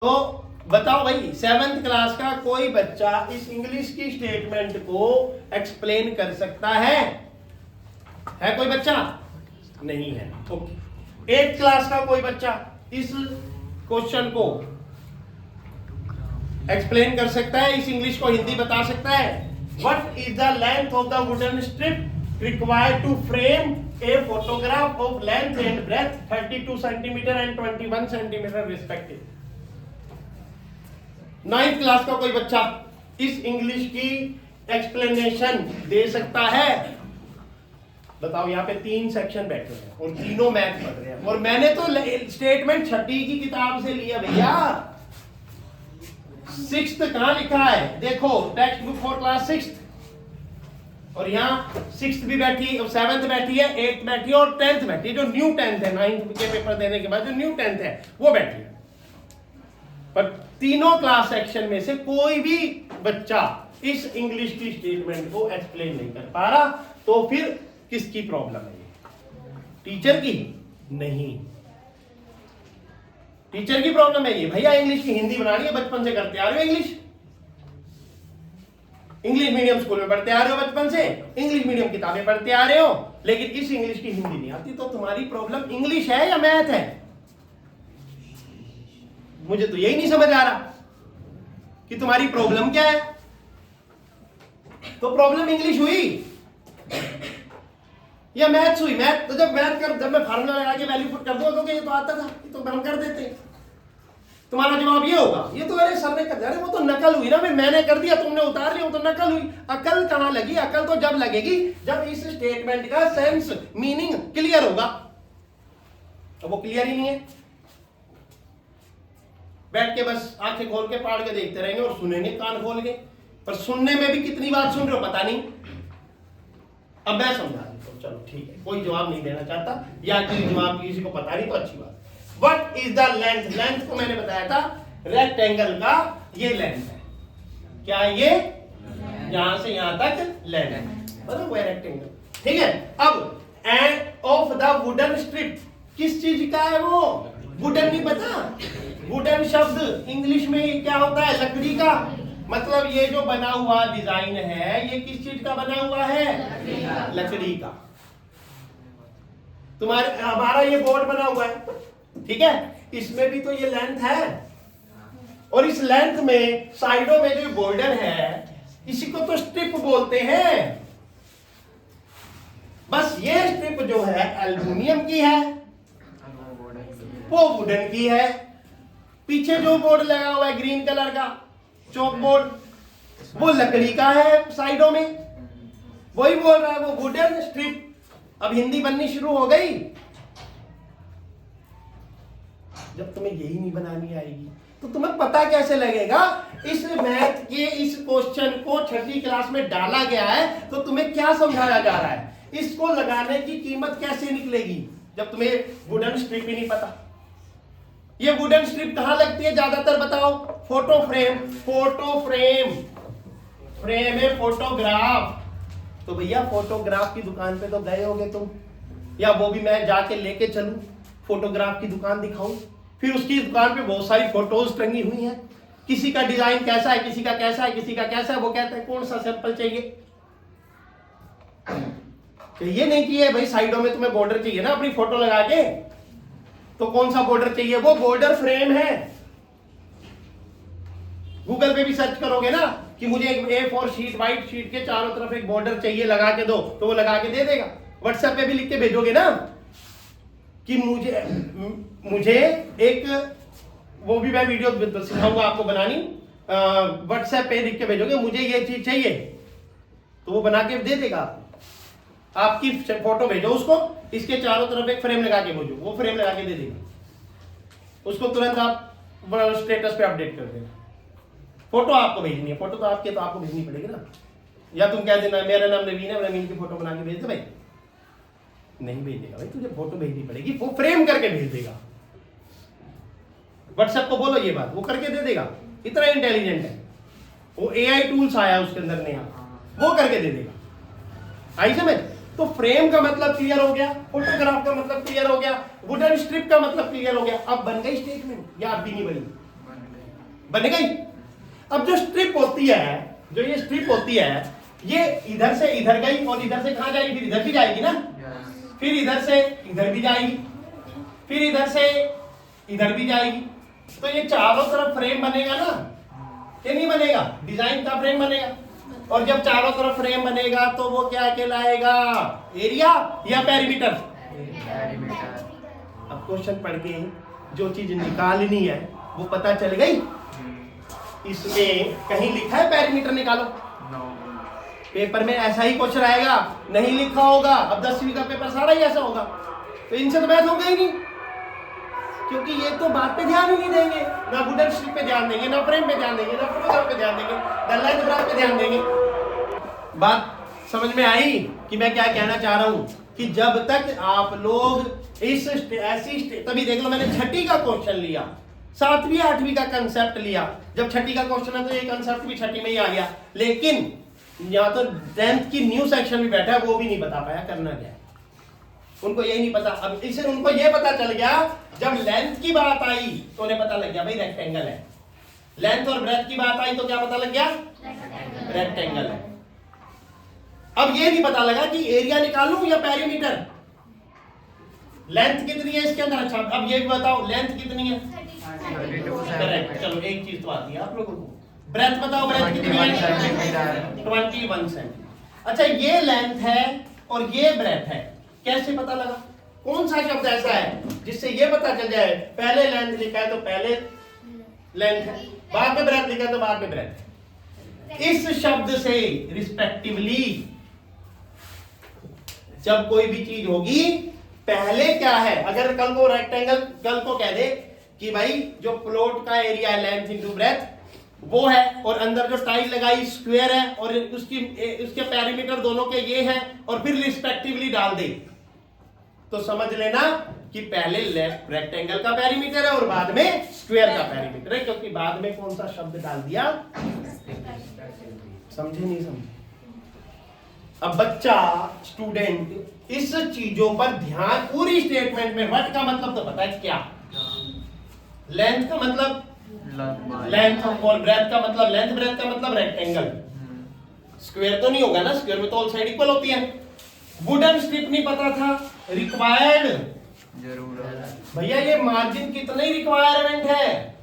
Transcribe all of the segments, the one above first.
तो बताओ भाई 7th क्लास का कोई बच्चा इस इंग्लिश की स्टेटमेंट को एक्सप्लेन कर सकता है कोई बच्चा? नहीं है। ओके। 8th क्लास का कोई बच्चा इस क्वेश्चन को एक्सप्लेन कर सकता है, इस इंग्लिश को हिंदी बता सकता है? What is the length of the wooden strip required to frame a photograph of length and breadth 32 centimetre and 21 centimetre respective? 9th class का कोई बच्चा इस इंग्लिश की एक्सप्लेनेशन दे सकता है? बताओ, यहाँ पे 3 सेक्शन बैठे हैं और तीनों मैथ पढ़ रहे हैं, और मैंने तो स्टेटमेंट 6ठी की किताब से लिया भैया। 6th कहां लिखा है? देखो, text book for class 6th, और यहाँ 6th भी बैठी, 7th बैठी है, 8th बैठी है और 10th बैठी है। जो न्यू 10th है, 9th के पेपर देने के बाद जो न्यू 10th है वो बैठी है। पर तीनों क्लास सेक्शन में से कोई भी बच्चा इस इंग्लिश की स्टेटमेंट को एक्सप्लेन नहीं कर पा रहा, तो फिर किसकी प्रॉब्लम है? ये टीचर की नहीं, टीचर की प्रॉब्लम है ये। भैया इंग्लिश की हिंदी बनानी है, बचपन से करते आ रहे हो इंग्लिश मीडियम स्कूल में पढ़ते आ रहे हो, बचपन से इंग्लिश मीडियम किताबें पढ़ते आ रहे हो, लेकिन इस इंग्लिश की हिंदी नहीं आती। तो तुम्हारी प्रॉब्लम इंग्लिश है या मैथ है? मुझे तो यही नहीं समझ आ रहा कि तुम्हारी प्रॉब्लम क्या है। तो प्रॉब्लम इंग्लिश हुई या मैथ्स हुई? मैथ तो जब मैं फार्मूला लगा के वैल्यू पुट कर दूंगा तो ये तो आता था, ये तो हम कर देते। तुम्हारा जवाब ये होगा, ये तो मेरे सर ने कर दिया। वो तो नकल हुई ना, मैंने कर दिया, तुमने उतार लिया, वो तो नकल हुई। अकल कहां लगी? अकल तो जब लगेगी जब इस स्टेटमेंट का सेंस मीनिंग क्लियर होगा। तो वो क्लियर ही नहीं है। बैठ के बस आंखें खोल के पाड़ के देखते रहेंगे और सुनेंगे कान खोल के, पर सुनने में भी कितनी बार सुन रहे हो पता नहीं। अब मैं समझा देता हूं, चलो ठीक है, कोई जवाब नहीं देना चाहता या कोई जवाब किसी को पता नहीं तो अच्छी बात। What is the length? Length को मैंने बताया था, रेक्टेंगल का ये लेंथ है। क्या ये? यहां से यहां तक लेंथ है, मतलब वो रेक्टेंगल, ठीक है। अब end of the wooden strip किस चीज का है? वो वुडन नहीं पता? वुडन शब्द इंग्लिश में क्या होता है? लकड़ी का। मतलब ये जो बना हुआ डिजाइन है ये किस चीज का बना हुआ है? लकड़ी का। हमारा ये बोर्ड बना हुआ है, ठीक है, इसमें भी तो ये लेंथ है, और इस लेंथ में साइडों में जो बॉर्डर है इसी को तो स्ट्रिप बोलते हैं। बस ये स्ट्रिप जो है एल्युमिनियम की है, वो वुडन की है। पीछे जो बोर्ड लगा हुआ है ग्रीन कलर का चौक बोर्ड, वो लकड़ी का है साइडों में। वही बोल रहा है वो वुडन स्ट्रिप। अब हिंदी बननी शुरू हो गई। जब तुम्हें यही नहीं बनानी आएगी तो तुम्हें पता कैसे लगेगा? इस मैथ के इस क्वेश्चन को 6ठी क्लास में डाला गया है तो तुम्हें क्या समझाया जा रहा है? इसको लगाने की कीमत कैसे निकलेगी जब तुम्हें वुडन स्ट्रिप ही नहीं पता? ये वुडन स्ट्रिप कहां लगती है ज्यादातर बताओ? Photo frame. Photo frame, frame है फोटोग्राफ। तो भैया फोटोग्राफ की दुकान पे तो गए होगे तुम, या वो भी मैं जाके लेके चलूं फोटोग्राफ की दुकान दिखाऊं? फिर उसकी दुकान पे बहुत सारी फोटोज टंगी हुई हैं, किसी का डिजाइन कैसा है, किसी का कैसा है, किसी का कैसा है। वो कहता है कौन सा सैंपल चाहिए? चाहिए नहीं चाहिए भाई, साइडों में तुम्हें बॉर्डर चाहिए ना अपनी फोटो लगा के, तो कौन सा बॉर्डर चाहिए? वो बॉर्डर फ्रेम है। गूगल पे भी सर्च करोगे ना कि मुझे एक A4 शीट, व्हाइट शीट के चारों तरफ एक बॉर्डर चाहिए, लगा के दो, तो वो लगा के दे देगा। व्हाट्सएप पे भी लिख के भेजोगे ना कि मुझे एक, वो भी मैं वीडियो सिखाऊंगा आपको बनानी, व्हाट्सएप पे लिख के भेजोगे मुझे ये चीज चाहिए, तो वो बना के दे देगा। आपकी फोटो भेजो उसको, इसके चारों तरफ एक फ्रेम लगा के भेजो, वो फ्रेम लगा के दे देगा। उसको तुरंत आप स्टेटस पे अपडेट कर देना। फोटो आपको भेजनी है, फोटो तो आपको भेजनी पड़ेगी ना। या तुम कह देना मेरा नाम नवीन है, नवीन की फोटो बना के भेज दे भाई। नहीं भेजेगा भाई, तुझे फोटो भेजनी पड़ेगी, वो फ्रेम करके भेज देगा। व्हाट्सएप को बोलो ये बात, वो करके दे देगा। इतना इंटेलिजेंट है वो। AI टूल्स आया उसके अंदर नया, वो करके दे देगा। आई समझ? तो फ्रेम का मतलब क्लियर हो गया, फोटोग्राफ का मतलब क्लियर हो गया, वुडन स्ट्रिप का मतलब क्लियर हो गया। अब बन गई स्टेटमेंट या अब भी नहीं बनी? बन गई। अब जो स्ट्रिप होती है, जो ये स्ट्रिप होती है, ये इधर से इधर गई और इधर से कहां जाएगी, फिर इधर भी जाएगी ना, फिर इधर से इधर भी जाएगी, फिर इधर से इधर भी जाएगी। तो ये चारों तरफ फ्रेम बनेगा ना, ये नहीं बनेगा, डिजाइन का फ्रेम बनेगा। और जब चारों तरफ फ्रेम बनेगा तो वो क्या कहलाएगा, एरिया या पेरीमीटर? अब क्वेश्चन पढ़ के जो चीज निकालनी है वो पता चल गई। इसमें कहीं लिखा है पेरीमीटर निकालो? पेपर में ऐसा ही क्वेश्चन आएगा, नहीं लिखा होगा। अब 10वीं का पेपर सारा ही ऐसा होगा, तो इनसे तो मैथ होगा ही नहीं, क्योंकि ये तो बात पे ध्यान ही नहीं देंगे, ना वुडन स्ट्रिप पे ध्यान देंगे, ना फ्रेम पे ध्यान देंगे, ना फोटोग्राफ पे ध्यान देंगे, ना लेंथ ब्रेथ पे ध्यान देंगे। बात समझ में आई कि मैं क्या कहना चाह रहा हूं? कि जब तक आप लोग इस ऐसी तभी देख लो, मैंने छठी का क्वेश्चन लिया, 7वीं 8वीं का कंसेप्ट लिया। जब छठी का क्वेश्चन है तो ये कंसेप्ट भी छठी में ही आ गया, लेकिन यहाँ तो 10th की न्यू सेक्शन भी बैठा है, वो भी नहीं बता पाया करना क्या है, उनको यही नहीं पता। अब इसे उनको ये पता चल गया, जब लेंथ की बात आई तो उन्हें पता लग गया भाई रेक्टेंगल है। लेंथ और ब्रेथ की बात आई तो क्या पता लग गया, रेक्टेंगल है। अब ये नहीं पता लगा कि एरिया निकालूं या पेरीमीटर, लेंथ कितनी है इसके अंदर। अच्छा अब ये भी बताओ लेंथ कितनी है, करेक्ट। चलो एक चीज तो आती है आप लोगों को, ब्रेथ बताओ, ब्रेथ कितनी है, 21 सेंटीमीटर। अच्छा ये लेंथ है और ये ब्रेथ है, कैसे पता लगा? कौन सा शब्द ऐसा है जिससे ये पता चल जाए, पहले लेंथ लिखा है तो पहले लेंथ है, बाद में ब्रेथ लिखा है तो बाद में ब्रेथ। इस शब्द से रिस्पेक्टिवली जब कोई भी चीज होगी, पहले क्या है, अगर कल को रेक्टेंगल, कल को कह दे कि भाई जो प्लॉट का एरिया है लेंथ इनटू ब्रेथ वो है, और अंदर जो टाइल लगाई स्क्वायर है, और उसके पेरीमीटर दोनों के ये है, और फिर रिस्पेक्टिवली डाल दे, तो समझ लेना कि पहले रेक्टेंगल का पेरीमीटर है और बाद में स्क्वायर का पेरीमीटर है, क्योंकि बाद में कौन सा शब्द डाल दिया, समझे नहीं समझे? अब बच्चा स्टूडेंट इस चीजों पर ध्यान, पूरी स्टेटमेंट में वट का मतलब तो पता है क्या, लेंथ का मतलब लेंथ, और ब्रेथ का मतलब लेंथ, ब्रेथ का मतलब रेक्टेंगल। स्क्वायर तो नहीं होगा ना, स्क्वायर में तो ऑल साइड इक्वल होती है। वुडन स्ट्रिप नहीं पता था, रिक्वायर्ड जरूर भैया, ये मार्जिन कितने रिक्वायरमेंट है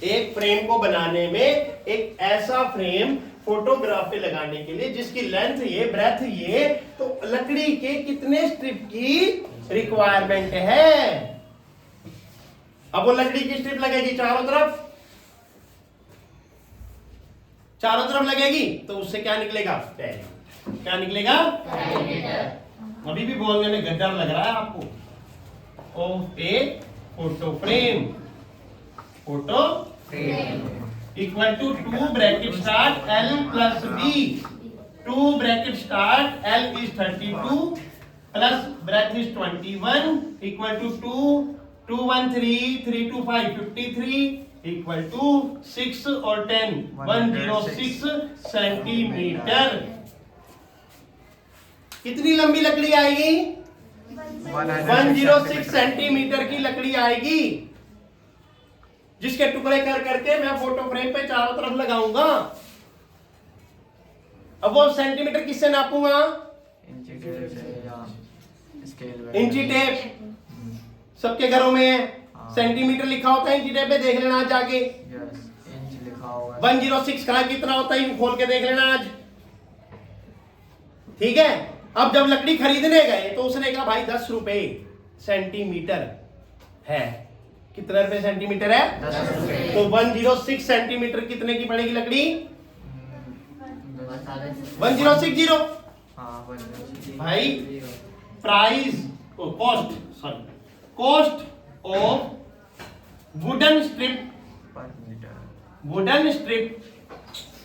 एक फ्रेम को बनाने में, एक ऐसा फ्रेम फोटोग्राफ पे लगाने के लिए जिसकी लेंथ ये, ब्रेथ ये, तो लकड़ी के कितने स्ट्रिप की रिक्वायरमेंट है। अब वो लकड़ी की स्ट्रिप लगेगी चारों तरफ, चारों तरफ लगेगी तो उससे क्या निकलेगा, क्या निकलेगा, अभी भी बोलने में गद्दार लग रहा है आपको। Of a photo frame, photo equal to 2 bracket start L plus B, 2 bracket start L is 32 plus bracket is 21 equal to 2 2 1 3 3 2 5 53 equal to 6 और 10 106 सेंटीमीटर। कितनी लंबी लकड़ी आएगी, 106 सेंटीमीटर की लकड़ी आएगी, जिसके टुकड़े कर करके मैं फोटो फ्रेम पे चारों तरफ लगाऊंगा। अब वो सेंटीमीटर किससे नापूंगा, इंची टेप, सबके घरों में है, सेंटीमीटर लिखा होता है इंची टेप पे, देख लेना आज जाके, 106 कहा कितना होता है खोल के देख लेना आज, ठीक है। अब जब लकड़ी खरीदने गए तो उसने कहा भाई 10 रुपए सेंटीमीटर है, कितने रुपए सेंटीमीटर है, 10 रुपए। तो 106 सेंटीमीटर कितने की पड़ेगी लकड़ी, 1060 भाई। Price cost, sorry cost of wooden strip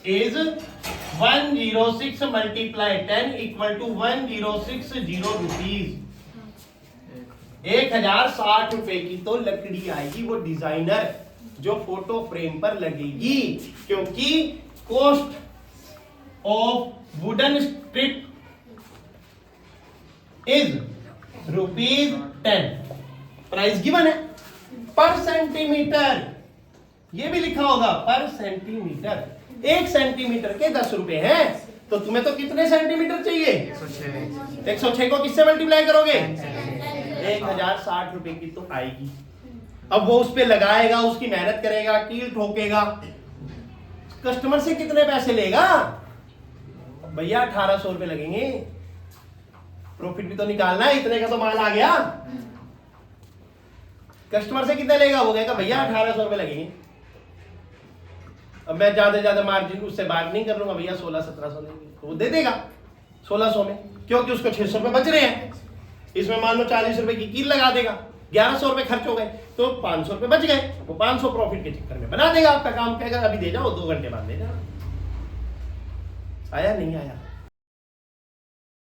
is 106 multiply 10 equal to 1060 rupees, 1060 रुपए की तो लकड़ी आएगी, वो डिजाइनर जो फोटो फ्रेम पर लगेगी, क्योंकि cost of wooden strip is ₹10, price given है पर सेंटीमीटर। ये भी लिखा होगा पर सेंटीमीटर, 1 सेंटीमीटर के 10 रुपए हैं। तो तुम्हें तो कितने सेंटीमीटर चाहिए? 106 को किससे मल्टीप्लाई करोगे? 1060 रुपए की तो आएगी। अब वो उस पे लगाएगा, उसकी मेहनत करेगा, कील ठोकेगा, कस्टमर से कितने पैसे लेगा? भैया 1800 रुपए लगेंगे। प्रॉफिट भी तो निकालना है, इतने का तो माल आ गया। कस्टमर से कितने लेगा? वो कहेगा भैया 1800 रुपए लगेंगे। अब मैं ज्यादा से ज्यादा मार्जिन उससे बार्गेनिंग कर लूंगा, भैया 1600-1700 लेंगे, तो वो दे देगा 1600 में, क्योंकि उसको 600 रुपए बच रहे हैं। इसमें मान लो 40 रुपए की कील लगा देगा, 1100 रुपए खर्च हो गए, तो 500 रुपए बच गए। वो 500 प्रॉफिट के चक्कर में बना देगा आपका काम, कहेगा अभी दे जाओ, 2 घंटे बाद दे जाओ। आया नहीं आया?